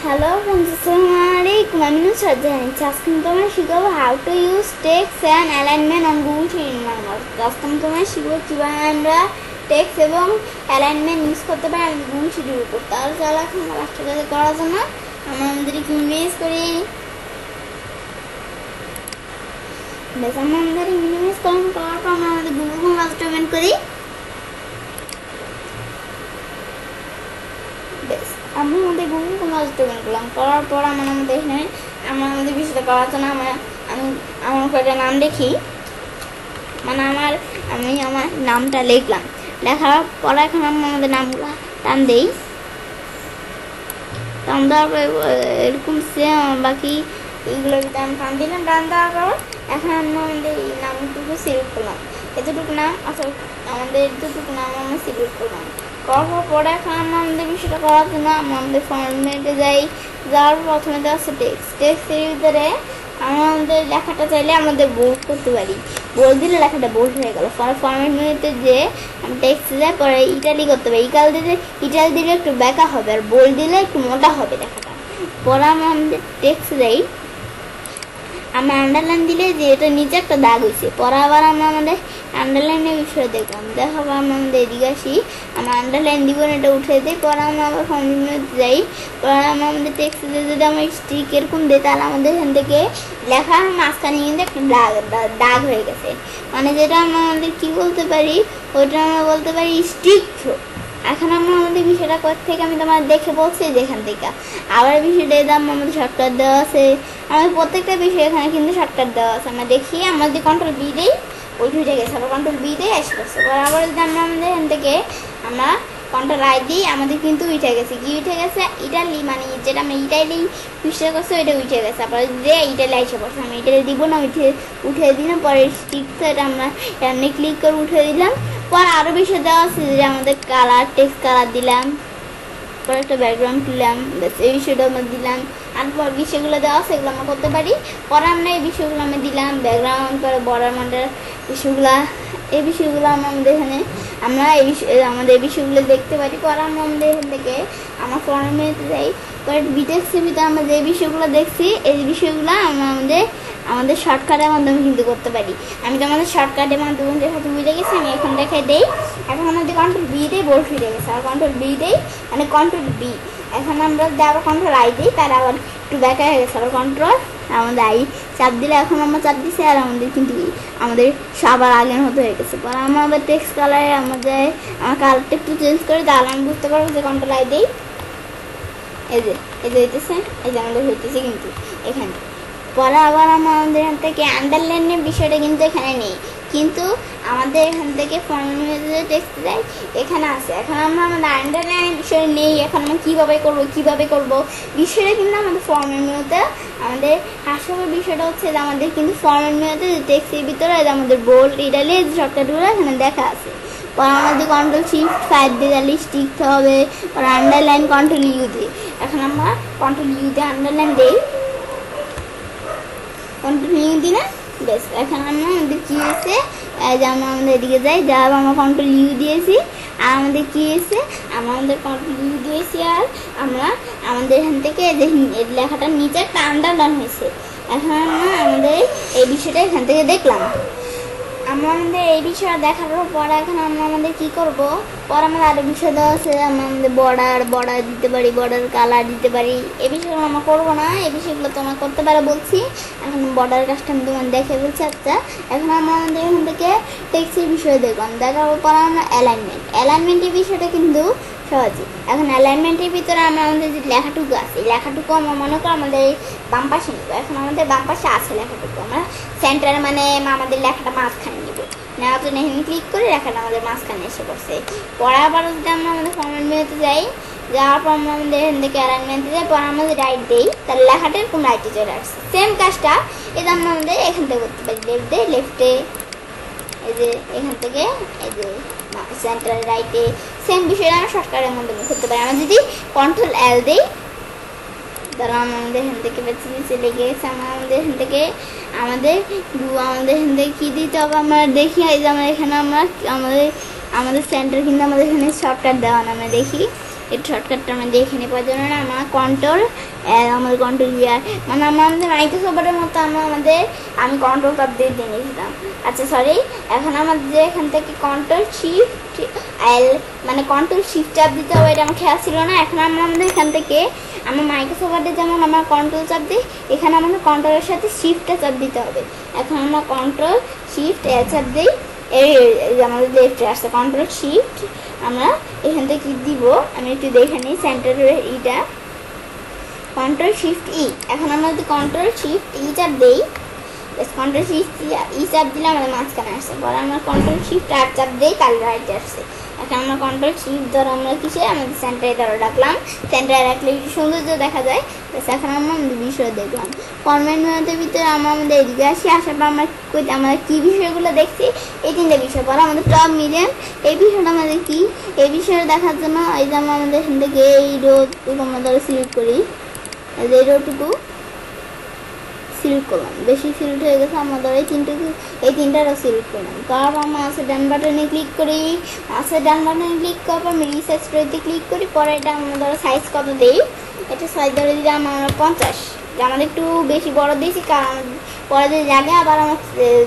Hello friends, Assalamualaikum. I'm Nusrat Jain. আজকে তোমায় শিখাবো how to use text and alignment on Google Sheet in Bangla. আজকে তোমায় শিখাবো কিভাবে আমরা text এবং alignment ইউজ করতে পারি Google Sheet এর উপর। তার চলো এখন লাস্টের কাজ করার জন্য আমরা আমাদের ইমেজ করি। বেশ আমরা আমাদের ইমেজ করার পর আমরা আমাদের Google Chrome ওপেন করি। বেশ আমরা আমাদের গুগল ক্রোম ওপেন করলাম, করার পর আমরা আমাদের বিষয়টা করার জন্য আমার একটা নাম লিখি, মানে আমি আমার নামটা লিখলাম। লেখার পর এখন আমরা আমাদের নামগুলো টান দিই, টান দেওয়ার পর এরকম বাকি এইগুলো আমি টান দিলাম। টান দেওয়ার পর এখন আমরা আমাদের এই নামটুকু সিলেক্ট করলাম, এতটুকু নাম অর্থাৎ আমাদের এতটুকু নাম আমরা সিলেক্ট করলাম। করার পরে এখন আমরা আমাদের বিষয়টা করার জন্য আমরা আমাদের ফরম্যাটে যাই। যাওয়ার প্রথমে দেওয়া আছে টেক্সটের ভিতরে আমরা আমাদের লেখাটা চাইলে আমাদের বোল্ড করতে পারি, বোল্ড দিলে লেখাটা বোল্ড হয়ে গেল। পরে ফরম্যাট মেনুতে যে আমি টেক্সটে যাই, পরে ইটালি করতে পারি। ইটালি দিলে একটু বেঁকা হবে, আর বোল্ড দিলে একটু মোটা হবে লেখাটা। পরে আমরা আমাদের টেক্সটে যাই, আমরা আন্ডারলাইন দিলে যে এটা নিচে একটা দাগ হয়েছে। পরে আবার আমরা আমাদের আন্ডারলাইনের বিষয়ে দেখলাম, দেখাবো আমরা আমাদের এদিকে আসি, আমরা আন্ডারলাইন দিব না, এটা উঠে দিই। পরে আমরা আবার ফরম্যাটে যাই, পরে আমরা আমাদের টেক্সটে যদি আমরা স্টিক এরকম দিই, তাহলে আমাদের এখান থেকে লেখার মাঝখানে কিন্তু একটা দাগ হয়ে গেছে, মানে যেটা আমরা আমাদের কী বলতে পারি, ওইটা আমরা বলতে পারি স্টিক থ্রো। এখন আমরা আমাদের বিষয়টা থেকে আমি তোমার দেখে বলছি যেখান থেকে আবার বিষয়টা দাম আমাদের শর্টকাট দেওয়া আছে। আমাদের প্রত্যেকটা বিষয় এখানে কিন্তু শর্টকাট দেওয়া আছে। আমরা দেখি আমরা যদি কন্ট্রোল বি দিই ওই উঠে গেছে, আবার কন্ট্রোল বি দিয়ে এসে গেছে। আবার যদি আমরা আমাদের এখান থেকে আমরা কন্ট্রোল আই দিই, আমাদের কিন্তু উঠে গেছে। কি উঠে গেছে? ইটালি, মানে যেটা আমরা ইটালি বিষয় করছি ওইটা উঠে গেছে। আবার যে ইটালি এসে পড়ছে, আমি ইটালি দিব না, উঠে দিলাম। পরে স্টিক এটা আমরা এমনি ক্লিক করে উঠে দিলাম। পরে আরও বিষয় দেওয়া আছে যে আমাদের কালার, টেক্সট কালার দিলাম, পরে একটা ব্যাকগ্রাউন্ড দিলাম, ব্যাস এই বিষয়টা আমরা দিলাম। আর পর বিষয়গুলো দেওয়া আছে এগুলো আমরা করতে পারি। পরে আমরা এই বিষয়গুলো আমি দিলাম ব্যাকগ্রাউন্ড, পরে বর্ডার মডেল বিষয়গুলা, এই বিষয়গুলো আমাদের এখানে আমরা আমাদের এই বিষয়গুলো দেখতে পারি। পরে আমরা আমাদের এখান থেকে আমার ফরম্যাটে যাই, পরে বিটেক্সের ভিতরে আমরা যে বিষয়গুলো দেখছি এই বিষয়গুলো আমরা আমাদের শর্টকাটের মাধ্যমে কিন্তু করতে পারি। আমি তো আমাদের শর্টকাটের মাধ্যমে যেহেতু বুঝে গেছি, আমি এখন দেখাই দেই। এখন আমাদের কন্ট্রোল বি দিয়ে বোল্ড হয়ে গেছে, আর কন্ট্রোল বি দেই মানে কন্ট্রোল বি। এখন আমরা আবার কন্ট্রোল আই দিই, তার আবার একটু ব্যাকা হয়ে গেছে। আবার কন্ট্রোল আমাদের আই চাপ দিলে, এখন আমরা চাপ দিচ্ছি আর আমাদের কিন্তু আমাদের আবার আগের মতো হয়ে গেছে। পরে আমরা আমাদের টেক্সট কালারে আমার কালারটা একটু চেঞ্জ করি, তাহলে আমি বুঝতে পারবো যে কন্ট্রোল আই দিই। এই যে হইতেছে, এই যে আমাদের হইতেছে কিন্তু এখানে। পরে আবার আমাদের এখান থেকে আন্ডারলাইনের বিষয়টা কিন্তু এখানে নেই, কিন্তু আমাদের এখান থেকে ফর্মুলা টেক্সট দেয় এখানে আছে। এখন আমরা আমাদের আন্ডারলাইনের বিষয় নেই, এখন আমরা কীভাবে করবো বিষয়টা কিন্তু আমাদের ফর্মুলাতে আমাদের হাস্যকর বিষয়টা হচ্ছে যে আমাদের কিন্তু ফর্মুলাতে টেক্সটের ভিতরে আমাদের বোল্ড ইটালি শর্টকাটগুলো এখানে দেখা আছে। পরে আমাদের কন্ট্রোল শিফট 5 দিয়ে তাহলে লিখতে হবে, পরে আন্ডারলাইন কন্ট্রোল ইউ দিয়ে। এখন আমরা কন্ট্রোল ইউ দিয়ে আন্ডারলাইন দিই, কন্ট্রোল ইউ দিই না, বেশ। এখন আমরা আমাদের কী হয়েছে, যে আমরা আমাদের এদিকে যাই, যা আমরা কন্ট্রোল ইউ দিয়েছি, আর আমাদের কী হয়েছে, আমরা আমাদের কন্ট্রোল ইউ দিয়েছি, আর আমরা আমাদের এখান থেকে যে লেখাটার নিচে একটা আন্ডারলাইন হয়েছে। এখন আমরা আমাদের এই বিষয়টা এখান থেকে দেখলাম। আমরা আমাদের এই বিষয়টা দেখার পর এখন আমরা আমাদের কী করবো, পরে আমাদের আরও বিষয় দেওয়া আছে, আমরা আমাদের বর্ডার দিতে পারি, বর্ডার কালার দিতে পারি। এই বিষয়গুলো আমরা করবো না, এই বিষয়গুলো তোমার করতে পারে বলছি। এখন বর্ডার কাজটা আমি তোমার দেখে বলছি। আচ্ছা, এখন আমরা আমাদের এখান থেকে টেক্সটের বিষয়ে দেখলাম, দেখার পর আমরা অ্যালাইনমেন্টের বিষয়টা কিন্তু সহজে। এখন অ্যালাইনমেন্টের ভিতরে আমরা আমাদের যে লেখাটুকু আছে, এই লেখাটুকু আমরা মনে করো আমাদের বাম পাশে নেবো। এখন আমাদের বাম পাশে আছে লেখাটুকু, আমরা সেন্টারে মানে আমাদের লেখাটা মাঝখানে নেব, নেওয়ার জন্য এখানে ক্লিক করে লেখাটা আমাদের মাঝখানে এসে পড়ছে। পরে আবার যদি আমরা আমাদের ফরম্যাট মেনুতে যাই, যাওয়ার পর আমরা আমাদের এখান থেকে অ্যালাইনমেন্টে যাই, পরে আমাদের রাইট দিই, তাহলে লেখাটা এরকম রাইটে চলে আসছে। সেম কাজটা এটা আমরা আমাদের এখান থেকে করতে পারি, লেফটে, এই যে এখান থেকে এই যে সেন্টারে রাইটে, সেম বিষয়টা আমরা শর্টকাটের মাধ্যমে করতে পারি। আমরা যদি কন্ট্রোল এল দিই, তারা আমাদের এখান থেকে বেছে লেগে গেছে। আমাদের এখান থেকে আমাদের এখান থেকে কী দিতে হবে আমরা দেখি। এই যে আমরা এখানে আমাদের সেন্টার কিন্তু আমাদের এখানে শর্টকাট দেওয়া না, আমরা দেখি এই শর্টকাটটা আমরা দেখে নিই। জন্য আমরা কন্ট্রোল আমাদের কন্ট্রোল ইয়ার মানে আমরা আমাদের মাইক্রোসফটের মতো আমি কন্ট্রোল টপ দিয়ে নিয়েছিলাম। আচ্ছা সরি, এখন আমাদের এখান থেকে কন্ট্রোল শিফট এল মানে কন্ট্রোল শিফট চাপ দিতে হবে, এটা আমার খেয়াল ছিল না। এখন আমরা আমাদের এখান থেকে আমার মাইক্রোসফটে যেমন আমরা কন্ট্রোল চাপ দিই, এখানে আমাদের কন্ট্রোলের সাথে শিফটটা চাপ দিতে হবে। এখন আমরা কন্ট্রোল শিফট এল চাপ দিই, এই আমাদের লেফটে আসছে কন্ট্রোল শিফট। আমরা এখান থেকে দিব, আমি একটু দেখে নিই সেন্টারের ইটা কন্ট্রোল শিফট ই। এখন আমরা যদি কন্ট্রোল শিফট ই চাপ দিই, কন্ট্রোল শিফট ই চাপ দিলে আমাদের মাঝখানে আসছে। পরে আমরা কন্ট্রোল শিফট আর চাপ দিই, তাহলে রাইটে আসছে। এখন আমরা কন্ট্রোল শিফট ধরো আমরা কিসে আমাদের সেন্টারে ধরো রাখলাম, সেন্টারে রাখলে একটু সৌন্দর্য দেখা যায়। এখন আমরা আমাদের বিষয় দেখলাম ফরম্যাট মেনুর ভিতরে আমরা আমাদের এদিকে আসি, আসার পর আমরা কী বিষয়গুলো দেখছি, এই তিনটে বিষয়। পরে আমাদের টপ মিডিয়াম এই বিষয়টা আমাদের কি, এই বিষয়টা দেখার জন্য এই যে আমরা আমাদের এখান থেকে এই রোটুকু আমরা ধরো সিলেক্ট করি, এই যে এই রোটুকু সিলেক্ট করলাম, বেশি সিলেক্ট হয়ে গেছে আমাদের এই তিনটারও সিলেক্ট করলাম। তারপর আমরা মাউসের ডান বাটনে ক্লিক করি, মাউসের ডান বাটনে ক্লিক করার পর আমি রিসাইজ করতে ক্লিক করি। পরে এটা আমরা ধরো সাইজ কত দিই, এটা সাইজ ধরে দিলাম আমরা 50, আমাদের একটু বেশি বড় দিয়েছি কারণ পরে যদি জাগে আবার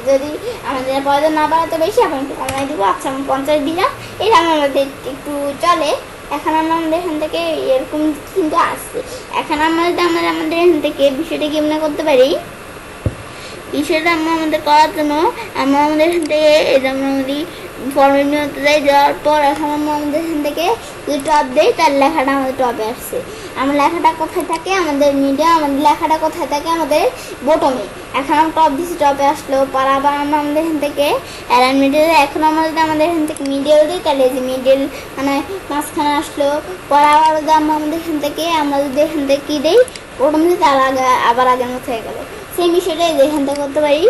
যদি আমাদের পরে না বাড়াতে বেশি এখন একটু কমাই দিব। আচ্ছা আমি 50 দিলাম, এটা আমাদের একটু চলে। এখন আমরা আমাদের এখান থেকে এরকম কিন্তু আসছে। এখন আমরা যদি আমাদের এখান থেকে বিষয়টা কেমন করতে পারি, বিষয়টা আমরা আমাদের করার জন্য আমরা আমাদের এখান থেকে এই যে আমরা আমাদের ফরম্যাট মেনুতে যাই, যাওয়ার পর এখন আমরা আমাদের এখান থেকে যদি টপ দিই তার লেখাটা আমাদের টপে আসছে। আমার লেখাটা কোথায় থাকে আমাদের মিডিয়া, আমাদের লেখাটা কোথায় থাকে আমাদের বটমে। এখন আমরা টপ দিচ্ছি, টপে আসলো। পর আবার আমরা আমাদের এখান থেকে অ্যালাইন মিডিয়া, এখন আমরা যদি আমাদের এখান থেকে মিডিয়াল দিই তাহলে যে মিডিয়াল মানে মাঝখানে আসলো। পর আবার যদি আমরা আমাদের এখান থেকে কী দিই বটম দিই, তার আবার আগের মতো হয়ে গেলো। সেই বিষয়টা এখান থেকে করতে পারি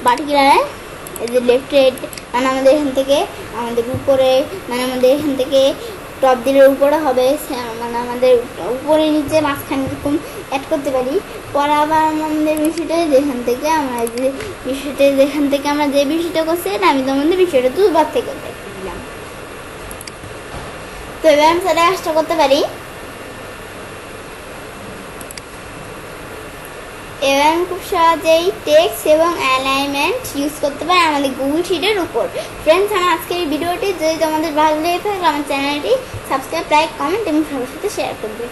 পার্টিকুলার এই যে লেফট রাইট মানে আমাদের এখান থেকে আমাদের উপরে মানে আমাদের এখান থেকে টপ দিলে উপরে হবে, মানে আমাদের উপরে নিচে মাঝখানে এরকম অ্যাড করতে পারি। পরে আবার আমাদের বিষয়টা যেখান থেকে আমরা যে বিষয়টা করছি এটা আমি তোমাদের বিষয়টা দুবার থেকে দিলাম। তো এবার আমি সেটা কাজটা করতে পারি। এবার আমি খুব সহজেই টেক্সট এবং অ্যালাইনমেন্ট ইউজ করতে পারি আমাদের গুগল শিটের উপর। ফ্রেন্ডস, আমার আজকের এই ভিডিওটি যদি তোমাদের ভালো লেগে থাকে আমার চ্যানেলটি সাবস্ক্রাইব, লাইক, কমেন্ট এবং সবার সাথে শেয়ার করবে।